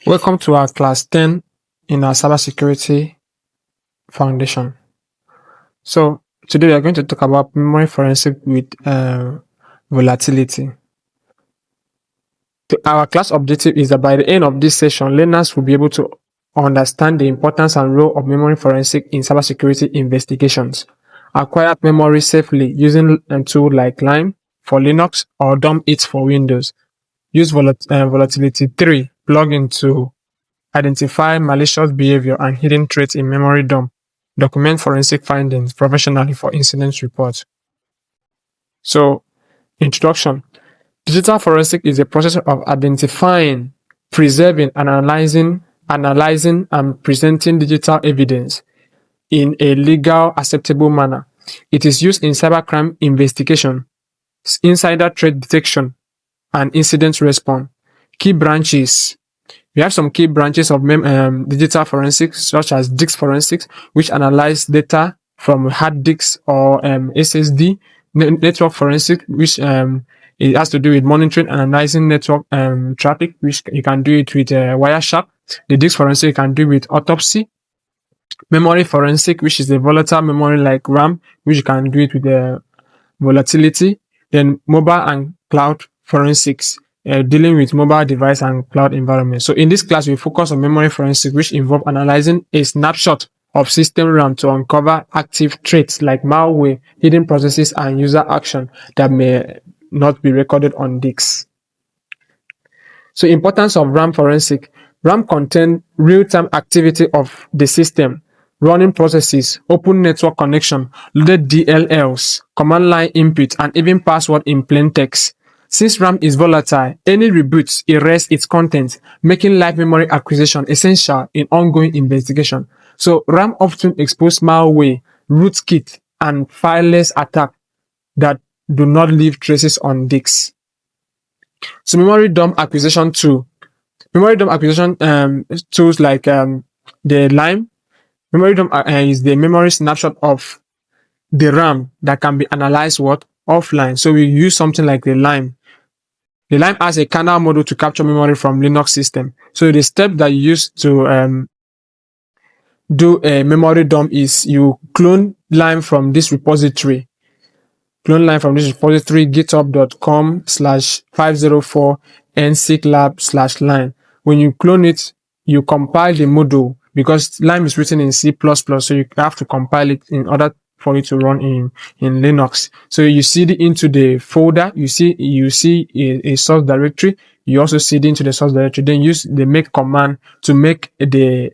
Welcome to our class 10 in our cybersecurity foundation. So today we are going to talk about memory forensic with volatility. Our class objective is that by the end of this session, learners will be able to understand the importance and role of memory forensic in cybersecurity investigations. Acquire memory safely using a tool like Lime for Linux or DumpIt for Windows. Use Volatility 3 plugin to identify malicious behavior and hidden threats in memory dump. Document forensic findings professionally for incident reports. So, introduction. Digital forensic is a process of identifying, preserving, and analyzing and presenting digital evidence in a legal, acceptable manner. It is used in cybercrime investigation, insider threat detection, and incident response. Key branches. We have some key branches of digital forensics, such as disk forensics, which analyze data from hard disks or SSD. Network forensic, which it has to do with monitoring and analyzing network traffic, which you can do it with Wireshark. The disk forensic you can do with autopsy. Memory forensic, which is a volatile memory like RAM, which you can do it with volatility. Then mobile and cloud forensics, dealing with mobile device and cloud environment. So in this class, we focus on memory forensic, which involve analyzing a snapshot of system RAM to uncover active threats like malware, hidden processes, and user action that may not be recorded on disks. So importance of RAM forensic. RAM contain real-time activity of the system, running processes, open network connection, loaded DLLs, command line input, and even password in plain text. Since RAM is volatile, any reboots erase its content, making live memory acquisition essential in ongoing investigation. So RAM often exposes malware, rootkit, and fileless attack that do not leave traces on disks. So memory dump acquisition tool. Memory dump acquisition tools like the Lime. Memory dump is the memory snapshot of the RAM that can be analyzed offline. So we use something like the Lime. The Lime has a kernel module to capture memory from Linux system. So the step that you use to do a memory dump is you clone Lime from this repository. Clone Lime from this repository, github.com/504nclab/Lime. When you clone it, you compile the module because Lime is written in C++, so you have to compile it in order for it to run in Linux. So you cd into the folder, you see a source directory, you also cd into the source directory, then use the make command to make the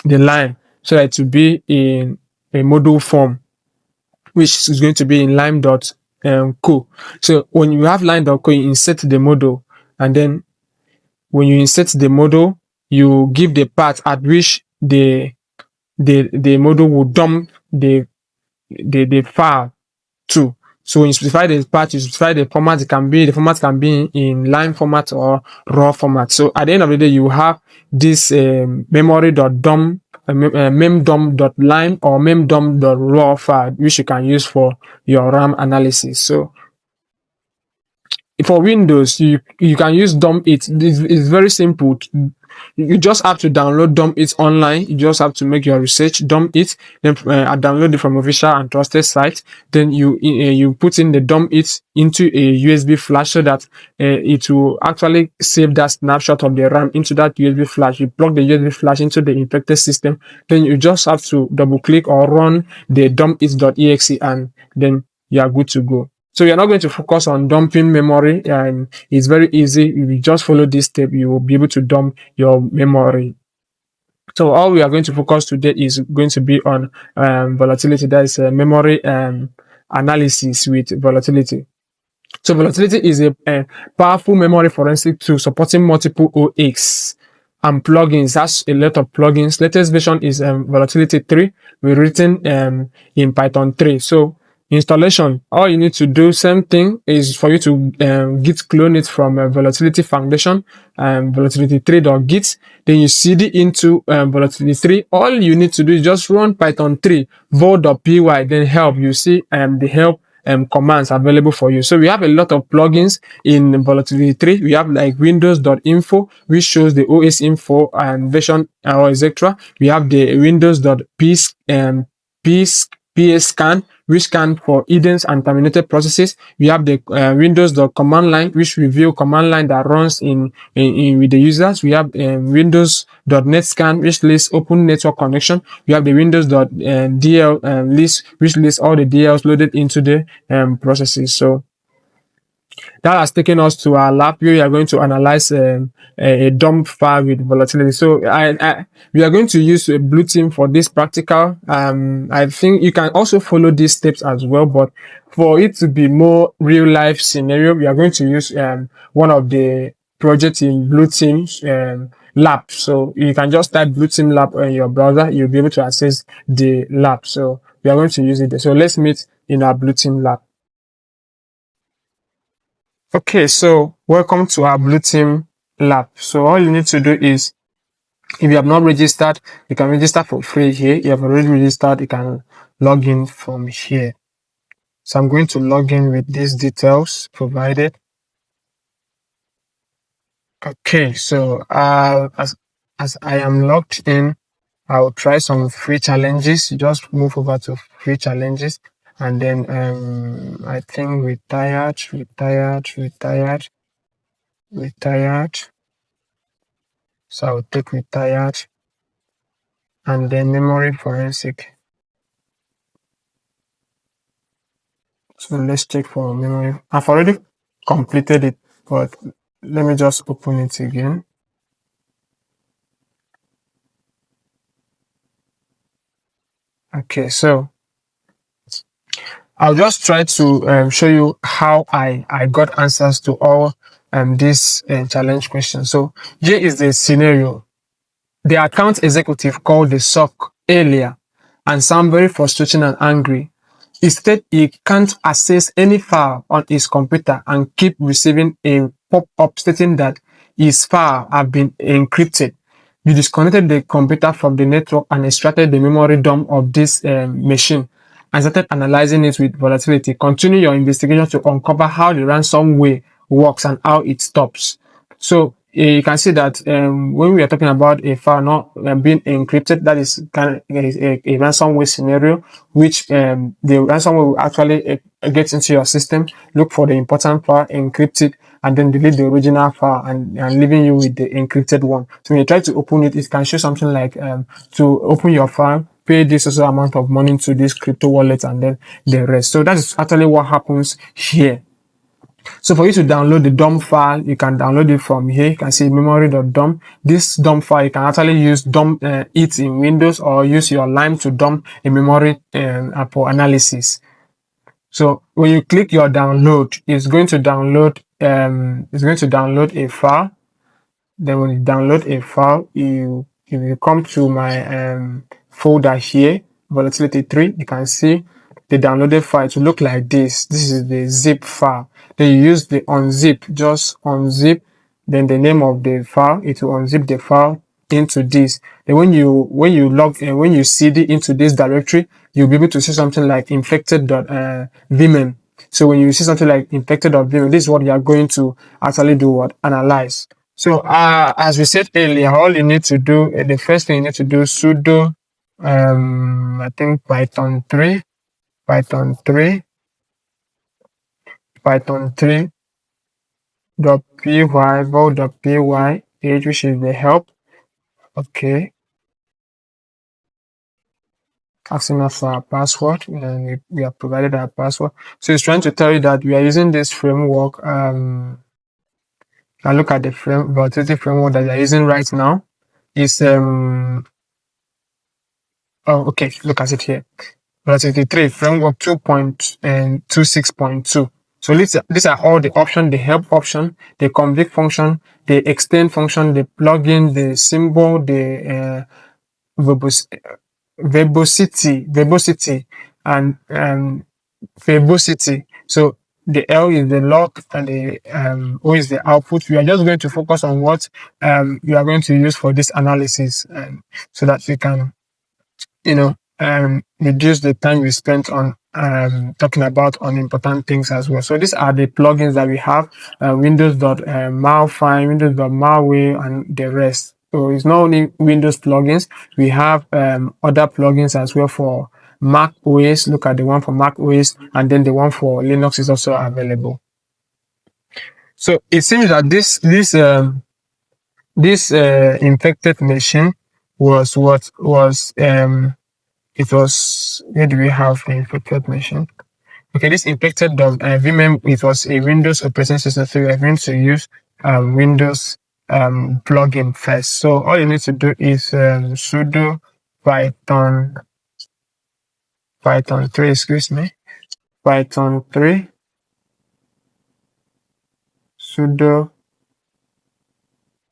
Lime so that it will be in a module form, which is going to be in lime.co. So when you have lime.co, you insert the module, and then when you insert the module, you give the path at which the module will dump the file to. So when you specify the path, you specify the format. The format can be in line format or raw format. So at the end of the day, you have this memory.dump, memdump.lime or memdump.raw file, which you can use for your RAM analysis. So for Windows, you can use DumpIt. It's very simple. You just have to download DumpIt online. You just have to make your research, DumpIt, then download it from official and trusted site. Then you put in the DumpIt into a USB flash so that it will actually save that snapshot of the RAM into that USB flash. You plug the USB flash into the infected system. Then you just have to double click or run the dumpit.exe, and then you are good to go. So you're not going to focus on dumping memory, and it's very easy. If you just follow this step, you will be able to dump your memory. So all we are going to focus today is going to be on volatility. That is memory analysis with volatility. So volatility is a powerful memory forensic tool supporting multiple OX and plugins. That's a lot of plugins. Latest version is Volatility 3. We're written in Python 3. So installation, all you need to do, same thing, is for you to git clone it from Volatility Foundation, volatility3.git. Then you cd into Volatility 3. All you need to do is just run Python 3 vol.py, then help. You see the help commands available for you. So we have a lot of plugins in Volatility 3. We have like windows.info, which shows the OS info and version or etc. We have the windows.pscan, which scan for hidden and terminated processes. We have the windows.command line, which review command line that runs in with the users. We have windows.net scan, which lists open network connection. We have the windows.dl list, which lists all the DLLs loaded into the processes. So that has taken us to our lab where we are going to analyze a dump file with volatility. So we are going to use a blue team for this practical. I think you can also follow these steps as well, but for it to be more real life scenario, we are going to use one of the projects in blue team's lab. So you can just type blue team lab on your browser. You'll be able to access the lab. So we are going to use it there. So let's meet in our blue team lab. Okay, so welcome to our blue team lab. So all you need to do is, if you have not registered, you can register for free here. If you have already registered, you can log in from here. So I'm going to log in with these details provided. Okay, so as I am logged in, I'll try some free challenges. Just move over to free challenges, and then I think retired. So I'll take retired, and then memory forensic. So let's check for memory. I've already completed it, but let me just open it again. Okay, so I'll just try to show you how I got answers to all these challenge questions. So here is the scenario. The account executive called the SOC earlier and sound very frustrating and angry. He said he can't access any file on his computer and keep receiving a pop-up stating that his file have been encrypted. You disconnected the computer from the network and extracted the memory dump of this machine and started analyzing it with volatility. Continue your investigation to uncover how the ransomware works and how it stops. So you can see that when we are talking about a file not being encrypted, that is kind of a ransomware scenario, which the ransomware will actually get into your system, look for the important file, encrypt it, and then delete the original file and leaving you with the encrypted one. So when you try to open it, it can show something like to open your file, pay this also amount of money to this crypto wallet, and then the rest. So that is actually what happens here. So for you to download the dump file, you can download it from here. You can see memory.dump. This dump file, you can actually use DumpIt in Windows or use your Lime to dump a memory for analysis. So when you click your download, it's going to download a file. Then when you download a file, you come to my folder here, Volatility 3, you can see the downloaded file to look like this. This is the zip file. Then you use the unzip, just unzip, then the name of the file, it will unzip the file into this. Then when you log in, when you cd into this directory, you'll be able to see something like infected.vmin. So when you see something like infected.vmin, this is what you are going to actually do, what analyze. So as we said earlier, all you need to do, the first thing you need to do, sudo I think Python 3 .py vol.py page, which is the help. Okay, asking us for our password, and we have provided our password. So it's trying to tell you that we are using this framework. Now look at the volatility framework that we are using right now. Is okay, look at it here. Volatility 3 framework 2.26.2. So these are all the options: the help option, the convict function, the extend function, the plugin, the symbol, the verbosity, and verbosity. So the L is the log and the O is the output. We are just going to focus on what you are going to use for this analysis, so that we can, reduce the time we spent on talking about unimportant things as well. So these are the plugins that we have: Windows.malfine, Windows.malware, and the rest. So it's not only Windows plugins. We have other plugins as well for Mac OS. Look at the one for Mac OS, and then the one for Linux is also available. So it seems that this infected machine was what was it was. Where do we have the infected machine? Okay, this infected VMM, it was a Windows operating system, so we are going to use Windows plugin first. So all you need to do is sudo python 3, excuse me, python 3 sudo,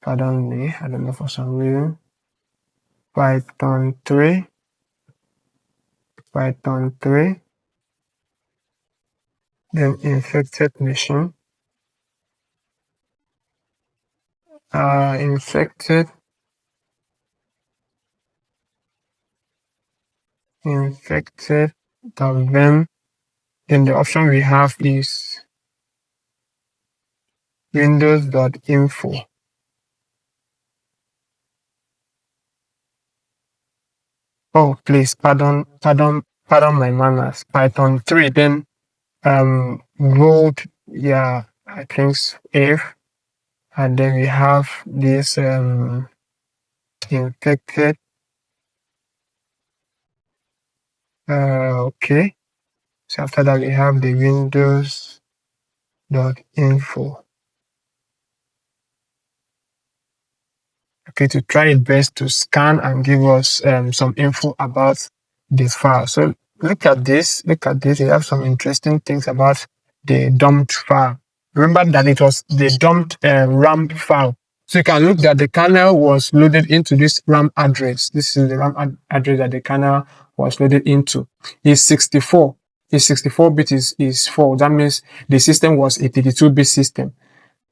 pardon me, I don't know for some reason, python 3 then infected machine, infected .vim. Then the option we have is windows.info. Oh, please, pardon my manners. Python 3, then rolled, yeah, I think if, and then we have this infected. Okay. So after that we have the windows.info. Okay, to try it best to scan and give us some info about this file. So look at this. We have some interesting things about the dumped file. Remember that it was the dumped RAM file. So you can look that the kernel was loaded into this RAM address. This is the RAM address that the kernel was loaded into. It's 64. It's 64-bit is 4. That means the system was a 32-bit system.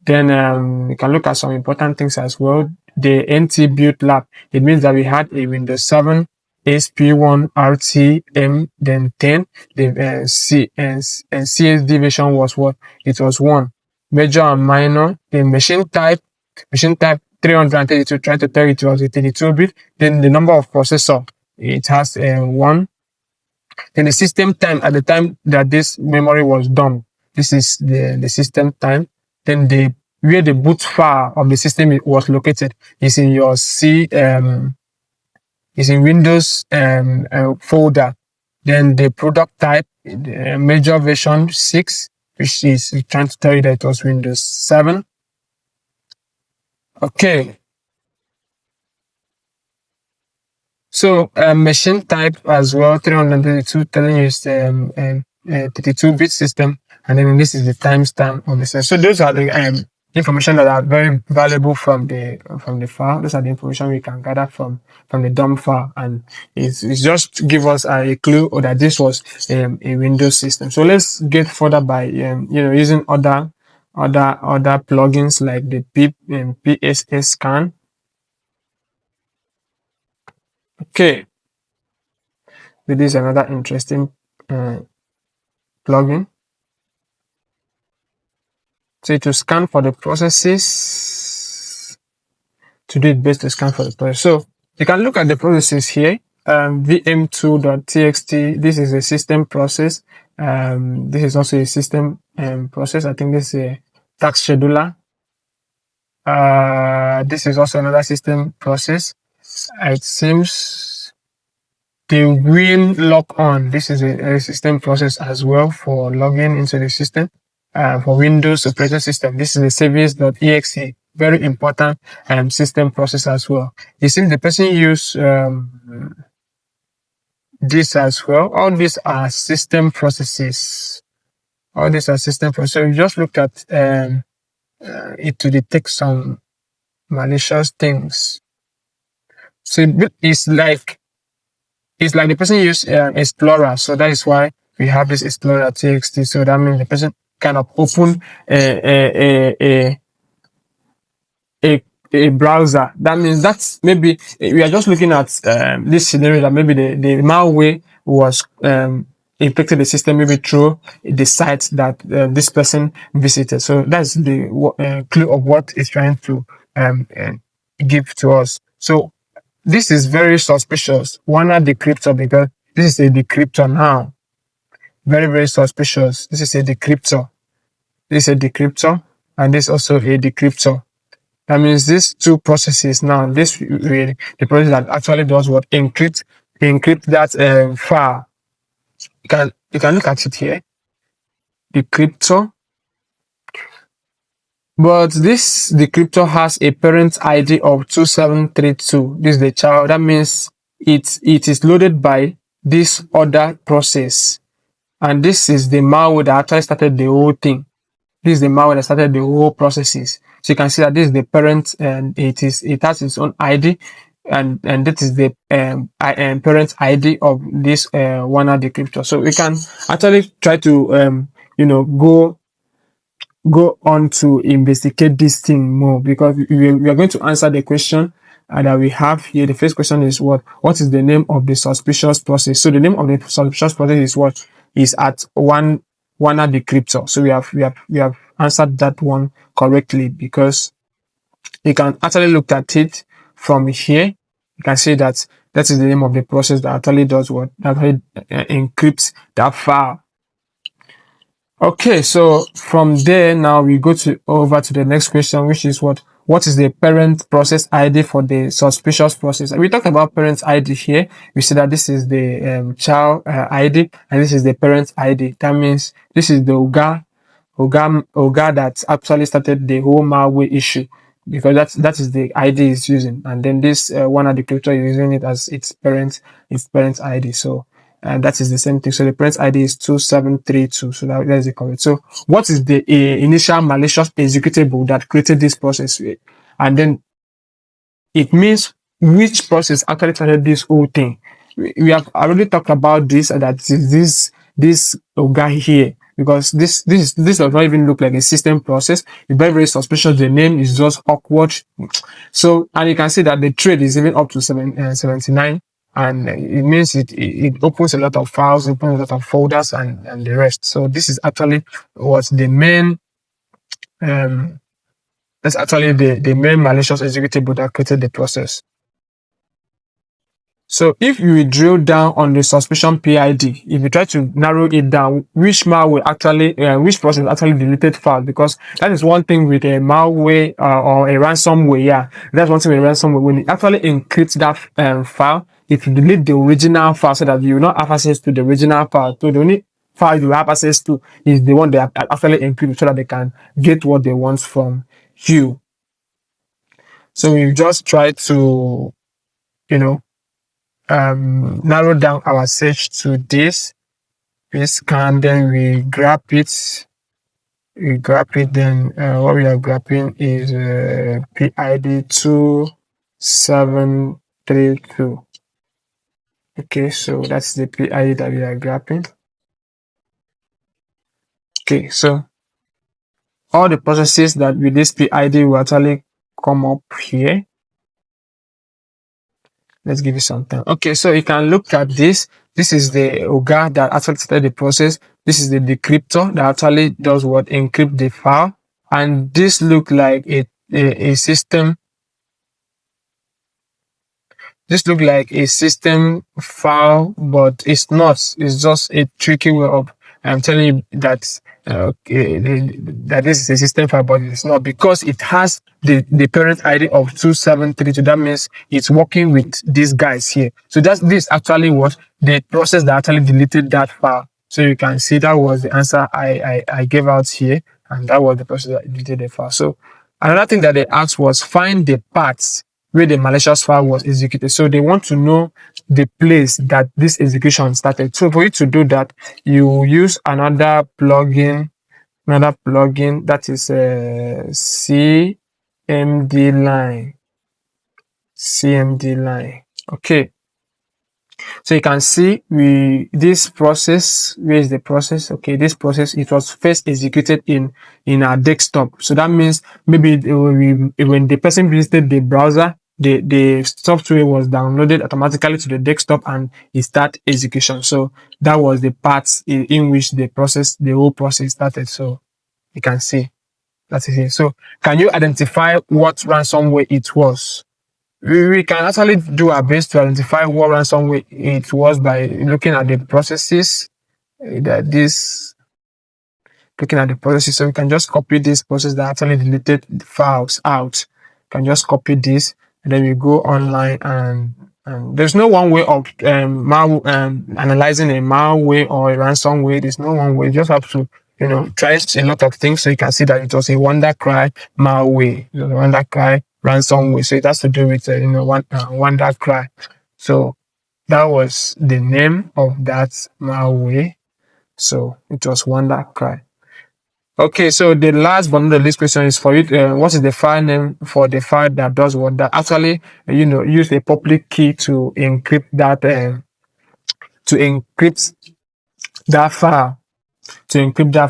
Then we can look at some important things as well. The NT build lab. It means that we had a Windows 7 SP1 RTM, then 10. The CSD version was what? It was 1. Major and minor. The machine type 332. Try to tell it was a 32-bit. Then the number of processor, it has 1. Then the system time at the time that this memory was done. This is the system time. Then where the boot file of the system was located is in your is in Windows folder. Then the product type, major version 6, which is trying to tell you that it was Windows 7. Okay. So machine type as well, 332, telling you it's 32-bit system, and then this is the timestamp on the system. So those are the information that are very valuable from the file. Those are the information we can gather from the dump file, and it's just give us a clue that this was a Windows system. So let's get further by using other plugins like the PSS scan. Okay, this is another interesting plugin. So to scan for the processes, to do it best to scan for the process. So you can look at the processes here. VM2.txt. This is a system process. This is also a system process. I think this is a task scheduler. This is also another system process. It seems the win log on. This is a system process as well for logging into the system. For Windows operating system, this is a service.exe, very important system process as well. It seems the person used this as well. All these are system processes. So we just looked at it to detect some malicious things. So it's like the person used Explorer, so that is why we have this Explorer.txt. So that means the person kind of open a a browser. That means that's maybe we are just looking at this scenario that maybe the malware was infected the system maybe through the site that this person visited. So that's the clue of what it's trying to give to us. So this is very suspicious. Wanna decryptor, because this is a decryptor now. Very, very suspicious. This is a decryptor. This is a decryptor, and this is also a decryptor. That means these two processes now, this really the process that actually does what encrypt that file. You can look at it here, decryptor. But this decryptor has a parent ID of 2732. This is the child. That means it is loaded by this other process, and this is the malware that actually started the whole thing. This is the malware that started the whole processes. So you can see that this is the parent, and it has its own ID, and that is the parent ID of this WANA decryptor. So we can actually try to go on to investigate this thing more, because we are going to answer the question that we have here. The first question is what is the name of the suspicious process? So the name of the suspicious process is what is at WANA decryptor. So we have answered that one correctly, because you can actually look at it from here. You can see that is the name of the process that actually does what, that actually encrypts that file. Okay, so from there now we go over to the next question, which is what is the parent process ID for the suspicious process? We talked about parent ID here. We see that this is the child ID, and this is the parent ID. That means this is the Oga that actually started the whole malware issue, because that is the ID is using, and then this WANA decryptor is using it as its parent ID. So and that is the same thing. So the parent ID is 2732. So that is the correct. So what is the initial malicious executable that created this process? And then it means which process actually started this whole thing. We have already talked about this, that this guy here, because this does not even look like a system process. It's very, very suspicious. The name is just awkward. So, and you can see that the thread is even up to 79. And it means it opens a lot of files, opens a lot of folders, and the rest. So this is actually what the main that's actually the main malicious executable that created the process. So if you drill down on the suspicion PID, if you try to narrow it down, which malware actually, which process actually deleted file, because that is one thing with a malware or a ransomware. Yeah, that's one thing with ransomware. When it actually encrypts that file, it will delete the original file so that you will not have access to the original file. So the only file you have access to is the one they have actually encrypted, so that they can get what they want from you. So we just try to, narrow down our search to this. We scan, then we grab it. Then what we are grabbing is PID 2732. Okay, so that's the PID that we are grabbing. Okay, so all the processes that with this PID will actually come up here. Let's give it some time. Okay, so you can look at this. This is the Oga that actually started the process. This is the decryptor that actually does what, encrypt the file. And this look like a system. This look like a system file, but it's not. It's just a tricky way of telling you that that this is a system file, but it's not, because it has the parent ID of 2732. That means it's working with these guys here. So this actually was the process that actually deleted that file. So you can see that was the answer I gave out here, and that was the process that deleted the file. So another thing that they asked was find the parts where the malicious file was executed. So they want to know the place that this execution started. So for you to do that, you use another plugin that is CMD line. Okay. So you can see this process, where is the process? Okay, this process, it was first executed in our desktop. So that means maybe when the person visited the browser, the software was downloaded automatically to the desktop and it started execution. So that was the part in which the whole process started. So you can see that is it. So can you identify what ransomware it was? We can actually do our best to identify what ransomware it was by looking at the processes that this looking at the processes. So we can just copy this process that actually deleted the files out. You can just copy this and then we go online and there's no one way of analyzing a malware or a ransomware. There's no one way. You just have to try a lot of things. So you can see that it was a WanderCry malware, it was a WanderCry ransomware. So it has to do with WanderCry. So that was the name of that malware. So it was WanderCry. Okay, so the last but not the least question is for you. What is the file name for the file that does what? That actually, use a public key to encrypt that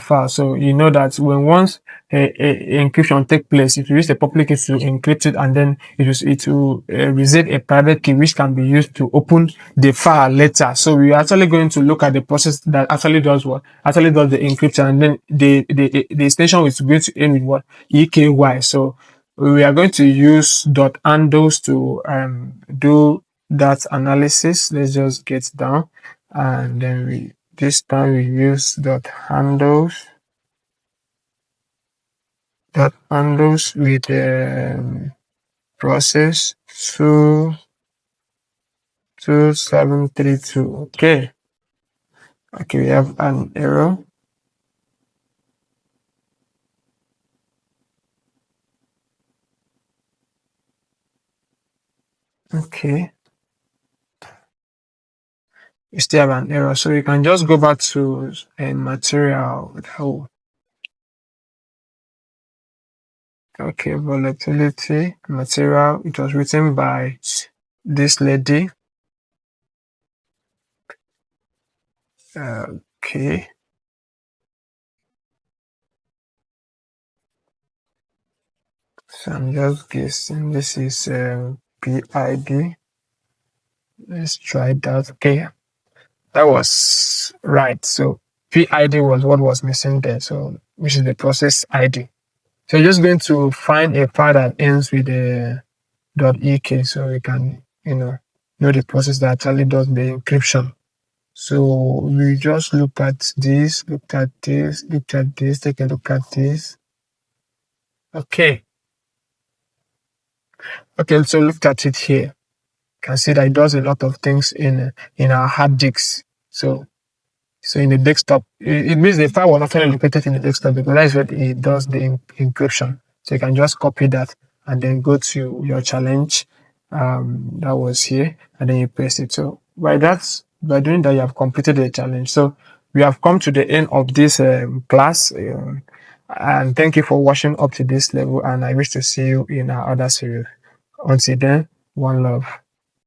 file. So you know that when once a encryption take place, if you use the public key to encrypt it, and then it will reserve a private key which can be used to open the file later. So we are actually going to look at the process that actually does what? Actually does the encryption, and then the extension is going to end with what? EKY. So we are going to use .handles to do that analysis. Let's just get down, and then this time we use handles with process 2732. Okay, we have an error. Okay, we still have an error, so we can just go back to a material. Okay, volatility material. It was written by this lady. Okay. So I'm just guessing this is PID. Let's try that. Okay, that was right. So PID was what was missing there. So which is the process ID. So you're just going to find a file that ends with a .ek, so we can know the process that actually does the encryption. So we just look at this, take a look at this. Okay, so look at it here. You can see that it does a lot of things in our hard disks. So in the desktop, it means the file was actually located in the desktop because that is where it does the encryption. So you can just copy that and then go to your challenge that was here, and then you paste it. So by doing that, you have completed the challenge. So we have come to the end of this class, and thank you for watching up to this level, and I wish to see you in our other series. Until then, one love.